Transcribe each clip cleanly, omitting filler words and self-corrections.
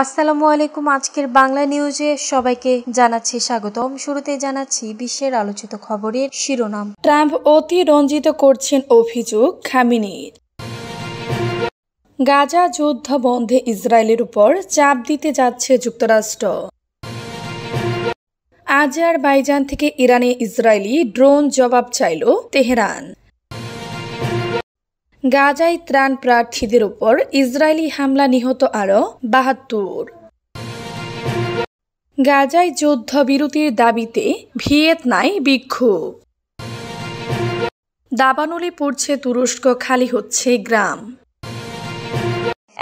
আসসালামু আলাইকুম। আজকের বাংলা নিউজে সবাইকে জানাচ্ছি স্বাগতম। শুরুতে জানাচ্ছি বিশ্বের আলোচিত খবরের শিরোনাম। ট্রাম্প অতিরঞ্জিত করছেন অভিযোগ খামেনির। গাজা যুদ্ধ বন্ধে ইসরায়েলের উপর চাপ দিতে যাচ্ছে যুক্তরাষ্ট্র। আজারবাইজান থেকে ইরানে ইসরায়েলি ড্রোন জবাব চাইল তেহরান। গাজায় ত্রাণ প্রার্থীদের উপর ইসরায়েলি হামলা, নিহত আরও ৭২। গাজায় যুদ্ধবিরতির দাবিতে ভিয়েতনামে বিক্ষোভ। দাবানলে পড়ছে তুরস্ক, খালি হচ্ছে গ্রাম।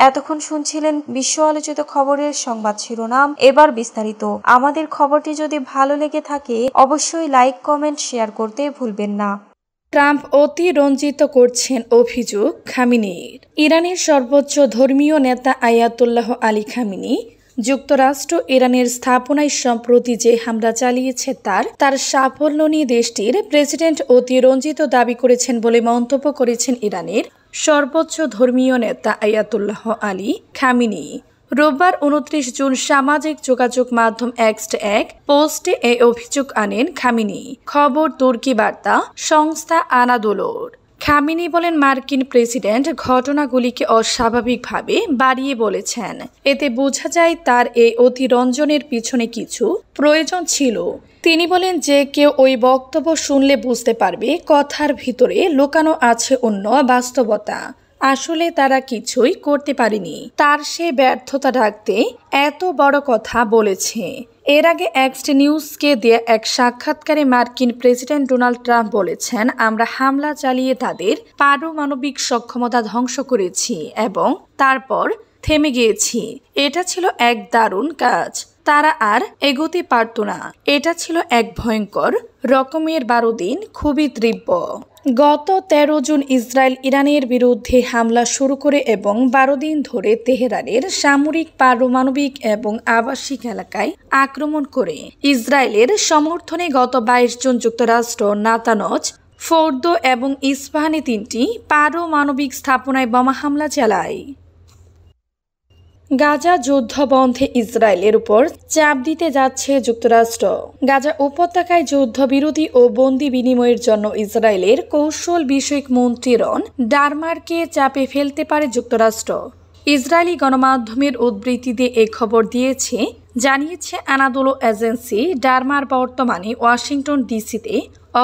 এতক্ষণ শুনছিলেন বিশ্ব আলোচিত খবরের সংবাদ শিরোনাম। এবার বিস্তারিত। আমাদের খবরটি যদি ভালো লেগে থাকে অবশ্যই লাইক, কমেন্ট, শেয়ার করতে ভুলবেন না। ট্রাম্প অতিরঞ্জিত করছেন অভিযোগ খামেনির। ইরানের সর্বোচ্চ ধর্মীয় নেতা আয়াতুল্লাহ আলী খামেনি যুক্তরাষ্ট্র ইরানের স্থাপনায় সম্প্রতি যে হামলা চালিয়েছে তার সাফল্য নিয়ে দেশটির প্রেসিডেন্ট অতিরঞ্জিত দাবি করেছেন বলে মন্তব্য করেছেন ইরানের সর্বোচ্চ ধর্মীয় নেতা আয়াতুল্লাহ আলী খামেনি। রোববার ২৯ জুন সামাজিক যোগাযোগ মাধ্যম এক্সে এক পোস্টে এই অভিযোগ আনেন খামেনি। খবর তুর্কি বার্তা সংস্থা আনাদোলোর। খামেনি বলেন, মার্কিন প্রেসিডেন্ট ঘটনাগুলিকে অস্বাভাবিকভাবে বাড়িয়ে বলেছেন। এতে বোঝা যায় তার এই অতিরঞ্জনের পিছনে কিছু প্রয়োজন ছিল। তিনি বলেন, যে কেউ ওই বক্তব্য শুনলে বুঝতে পারবে কথার ভিতরে লুকানো আছে অন্য বাস্তবতা। আসলে তারা কিছুই করতে পারেনি, তার সে ব্যর্থতা ঢাকতে এত বড় কথা বলেছে। এর আগে এক্স নিউজকে দেয়া এক সাক্ষাৎকারে মার্কিন প্রেসিডেন্ট ডোনাল্ড ট্রাম্প বলেছেন, আমরা হামলা চালিয়ে তাদের পারমাণবিক সক্ষমতা ধ্বংস করেছি এবং তারপর থেমে গিয়েছি। এটা ছিল এক দারুণ কাজ। তারা আর এগোতে পারত না। এটা ছিল এক ভয়ঙ্কর রকমের ১২ দিন, খুবই তীব্র। গত ১৩ জুন ইসরায়েল ইরানের বিরুদ্ধে হামলা শুরু করে এবং ১২ দিন ধরে তেহরানের সামরিক, পারমাণবিক এবং আবাসিক এলাকায় আক্রমণ করে। ইসরায়েলের সমর্থনে গত ২২ জুন যুক্তরাষ্ট্র নাতানজ, ফোর্দো এবং ইস্পাহানে ৩টি পারমাণবিক স্থাপনায় বোমা হামলা চালায়। গাজা যুদ্ধ বন্ধে ইসরায়েলের উপর চাপ দিতে যাচ্ছে যুক্তরাষ্ট্র। গাজা উপত্যকায় যুদ্ধবিরতি ও বন্দি বিনিময়ের জন্য ইসরায়েলের কৌশল বিষয়ক মন্ত্রী রন ডারমারকে চাপে ফেলতে পারে যুক্তরাষ্ট্র। ইসরায়েলি গণমাধ্যমের উদ্ধৃতি দিয়ে এ খবর জানিয়েছে আনাদোলো এজেন্সি। ডারমার বর্তমানে ওয়াশিংটন ডিসিতে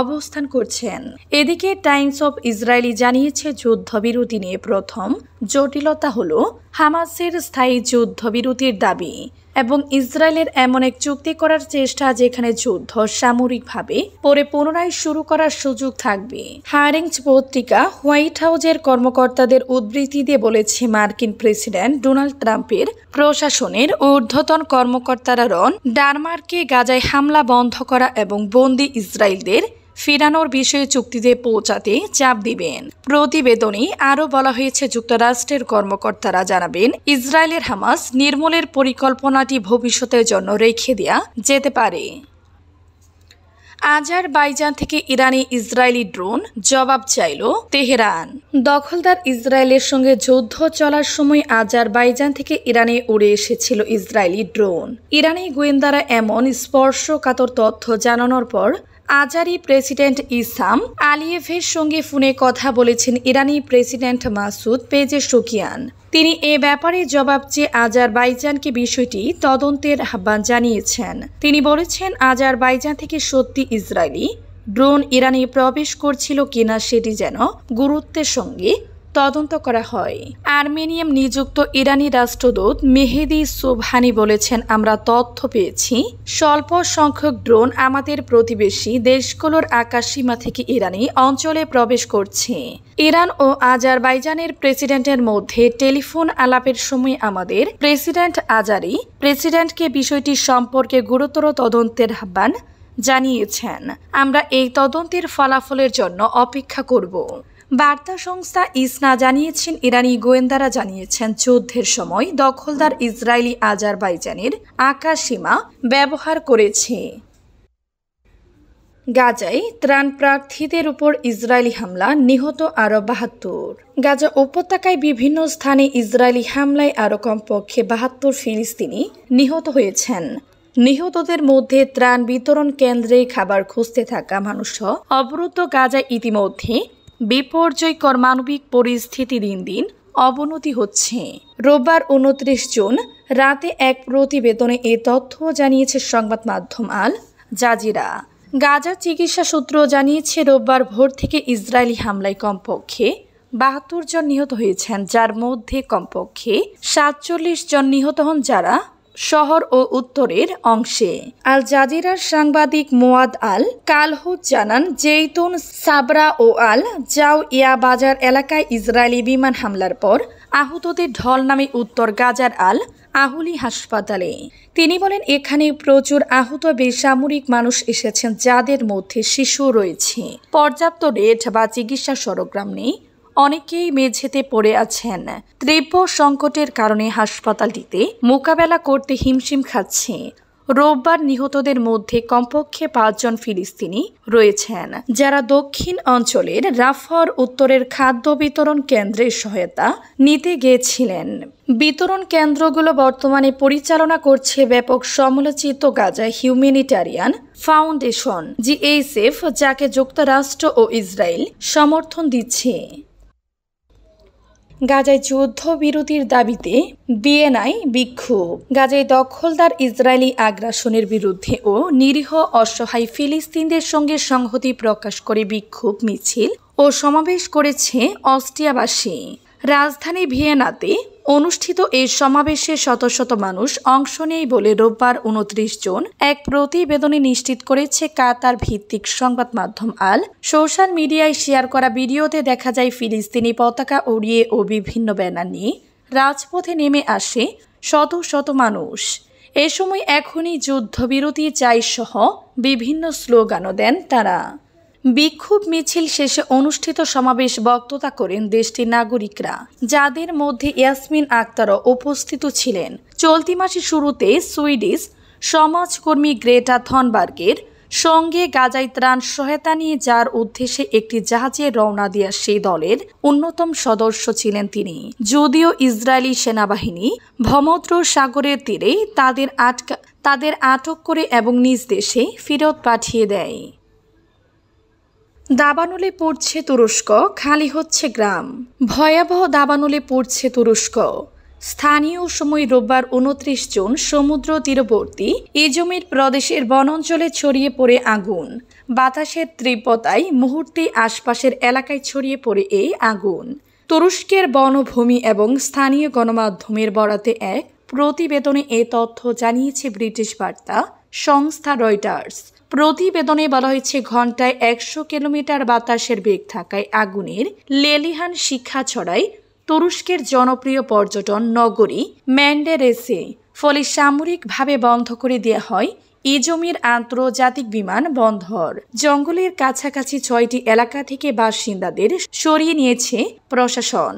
অবস্থান করছেন। এদিকে টাইমস অফ ইসরায়েলি জানিয়েছে, যুদ্ধবিরতি নিয়ে প্রথম জটিলতা হল হামাসের স্থায়ী যুদ্ধবিরতির দাবি এবং ইসরায়েলের এমন এক চুক্তি করার চেষ্টা যেখানে যুদ্ধ সামরিকভাবে পরে পুনরায় শুরু করার সুযোগ থাকবে। হারেঞ্জ পত্রিকা হোয়াইট হাউজের কর্মকর্তাদের উদ্ধৃতি দিয়ে বলেছে, মার্কিন প্রেসিডেন্ট ডোনাল্ড ট্রাম্পের প্রশাসনের ঊর্ধ্বতন কর্মকর্তারা রন ডারমারকে গাজায় হামলা বন্ধ করা এবং বন্দি ইসরায়েলদের ফিরানোর বিষয়ে চুক্তিতে পৌঁছাতে চাপ দিবেন। প্রতিবেদনে আরও বলা হয়েছে, যুক্তরাষ্ট্রের কর্মকর্তারা জানাবেন, ইসরায়েলের হামাস নির্মূলের পরিকল্পনাটি ভবিষ্যতের জন্য রেখে দেওয়া যেতে পারে। আজারবাইজান থেকে ইরানি ইসরায়েলি ড্রোন জবাব চাইল তেহরান। দখলদার ইসরায়েলের সঙ্গে যুদ্ধ চলার সময় আজারবাইজান থেকে ইরানে উড়ে এসেছিল ইসরায়েলি ড্রোন। ইরানি গোয়েন্দারা এমন স্পর্শকাতর তথ্য জানানোর পর আজারি প্রেসিডেন্ট ইসাম আলিয়েভের সঙ্গে ফোনে কথা বলেছেন ইরানি প্রেসিডেন্ট মাসুদ পেজেশকিয়ান। তিনি এ ব্যাপারে জবাব চেয়ে আজারবাইজানকে বিষয়টি তদন্তের আহ্বান জানিয়েছেন। তিনি বলেছেন, আজারবাইজান থেকে সত্যি ইসরায়েলি ড্রোন ইরানে প্রবেশ করছিল কিনা সেটি যেন গুরুত্বের সঙ্গে তদন্ত করা হয়। আর্মেনিয়াম নিযুক্ত ইরানি রাষ্ট্রদূত মেহেদি সোবহানি বলেছেন, আমরা তথ্য পেয়েছি স্বল্প সংখ্যক ড্রোন আমাদের প্রতিবেশী দেশগুলোর আকাশসীমা থেকে ইরানি অঞ্চলে প্রবেশ করছে। ইরান ও আজারবাইজানের প্রেসিডেন্টের মধ্যে টেলিফোন আলাপের সময় আমাদের প্রেসিডেন্ট আজারি প্রেসিডেন্টকে বিষয়টি সম্পর্কে গুরুতর তদন্তের আহ্বান জানিয়েছেন। আমরা এই তদন্তের ফলাফলের জন্য অপেক্ষা করব। বার্তা সংস্থা ইসনা জানিয়েছেন, ইরানি গোয়েন্দারা জানিয়েছেন, যুদ্ধের সময় দখলদার ইসরায়েলি আজারবাইজানের আকাশসীমা ব্যবহার করেছে। গাজায় ত্রাণ প্রার্থীদের উপর ইসরায়েলি হামলা, নিহত আরও ৭২। গাজা উপত্যকায় বিভিন্ন স্থানে ইসরায়েলি হামলায় আরও কমপক্ষে ৭২ ফিলিস্তিনি নিহত হয়েছেন। নিহতদের মধ্যে ত্রাণ বিতরণ কেন্দ্রে খাবার খুঁজতে থাকা মানুষসহ অবরুদ্ধ গাজায় ইতিমধ্যে বিপর্যয়কর মানবিক পরিস্থিতি দিন দিন অবনতি হচ্ছে। রোববার ২৯ জুন রাতে এক প্রতিবেদনে এ তথ্য জানিয়েছে সংবাদ মাধ্যম আল জাজিরা। গাজার চিকিৎসা সূত্র জানিয়েছে, রোববার ভোর থেকে ইসরায়েলি হামলায় কমপক্ষে ৭২ জন নিহত হয়েছেন, যার মধ্যে কমপক্ষে ৪৭ জন নিহত হন যারা শহর ও উত্তরের অংশে। আল জাজিরার সাংবাদিক মোয়াদ আল কালহুদ জানান, জেইতুন, সাবরা ও আল জাউইয়া বাজার এলাকায় ইসরায়েলি বিমান হামলার পর আহতদের ঢল নামে উত্তর গাজার আল আহুলি হাসপাতালে। তিনি বলেন, এখানে প্রচুর আহত বেসামরিক মানুষ এসেছেন, যাদের মধ্যে শিশু রয়েছে। পর্যাপ্ত বেড বা চিকিৎসা সরঞ্জাম নেই, অনেকেই মেঝেতে পড়ে আছেন। তীব্র সংকটের কারণে হাসপাতালটিতে মোকাবেলা করতে হিমশিম খাচ্ছে। রোববার নিহতদের মধ্যে কমপক্ষে ৫ জন ফিলিস্তিনি রয়েছেন, যারা দক্ষিণ অঞ্চলের রাফার উত্তরের খাদ্য বিতরণ কেন্দ্রের সহায়তা নিতে গিয়েছিলেন। বিতরণ কেন্দ্রগুলো বর্তমানে পরিচালনা করছে ব্যাপক সমালোচিত গাজা হিউম্যানিটারিয়ান ফাউন্ডেশন GHF, যাকে যুক্তরাষ্ট্র ও ইসরায়েল সমর্থন দিচ্ছে। গাজায় যুদ্ধবিরতির দাবিতে বিএনআই বিক্ষোভ। গাজায় দখলদার ইসরায়েলি আগ্রাসনের বিরুদ্ধে ও নিরীহ অসহায় ফিলিস্তিনদের সঙ্গে সংহতি প্রকাশ করে বিক্ষোভ মিছিল ও সমাবেশ করেছে অস্ট্রিয়াবাসী। রাজধানী ভিয়েনাতে অনুষ্ঠিত এই সমাবেশে শত শত মানুষ অংশ নেয় বলে রোববার ২৯ জুন এক প্রতিবেদনে নিশ্চিত করেছে কাতার ভিত্তিক সংবাদ মাধ্যম আল। সোশ্যাল মিডিয়ায় শেয়ার করা ভিডিওতে দেখা যায় ফিলিস্তিনি পতাকা উড়িয়ে ও বিভিন্ন ব্যানার নিয়ে রাজপথে নেমে আসে শত শত মানুষ। এ সময় এখনই যুদ্ধবিরতি চাই সহ বিভিন্ন স্লোগানও দেন তারা। বিক্ষোভ মিছিল শেষে অনুষ্ঠিত সমাবেশ বক্তৃতা করেন দেশটির নাগরিকরা, যাদের মধ্যে ইয়াসমিন আক্তারও উপস্থিত ছিলেন। চলতি মাসের শুরুতে সুইডিশ সমাজকর্মী গ্রেটা থনবার্গের সঙ্গে গাজায় ত্রাণ সহায়তা নিয়ে যার উদ্দেশ্যে একটি জাহাজে রওনা দেওয়া সেই দলের অন্যতম সদস্য ছিলেন তিনি। যদিও ইসরায়েলি সেনাবাহিনী ভূমধ্য সাগরের তীরে তাদের আটক করে এবং নিজ দেশে ফেরত পাঠিয়ে দেয়। দাবানলে পড়ছে তুরস্ক, খালি হচ্ছে গ্রাম। ভয়াবহ দাবানলে পড়ছে তুরস্ক। স্থানীয় সময় রোববার ২৯ জুন সমুদ্র তীরবর্তী ইজমির প্রদেশের বনাঞ্চলে ছড়িয়ে পড়ে আগুন। বাতাসের তীব্রতায় মুহূর্তে আশপাশের এলাকায় ছড়িয়ে পড়ে এই আগুন। তুরস্কের বনভূমি এবং স্থানীয় গণমাধ্যমের বরাতে এক প্রতিবেদনে এ তথ্য জানিয়েছে ব্রিটিশ বার্তা সংস্থা রয়টার্স। প্রতিবেদনে বলা হয়েছে, ঘন্টায় ১০০ কিলোমিটার বাতাসের বেগ থাকায় আগুনের লেলিহান শিখা ছড়ায় তুরস্কের জনপ্রিয় পর্যটন নগরী ম্যান্ডেরেসে। ফলে সামরিকভাবে বন্ধ করে দেওয়া হয় ইজমির আন্তর্জাতিক বিমান বন্দর। জঙ্গলের কাছাকাছি ৬টি এলাকা থেকে বাসিন্দাদের সরিয়ে নিয়েছে প্রশাসন।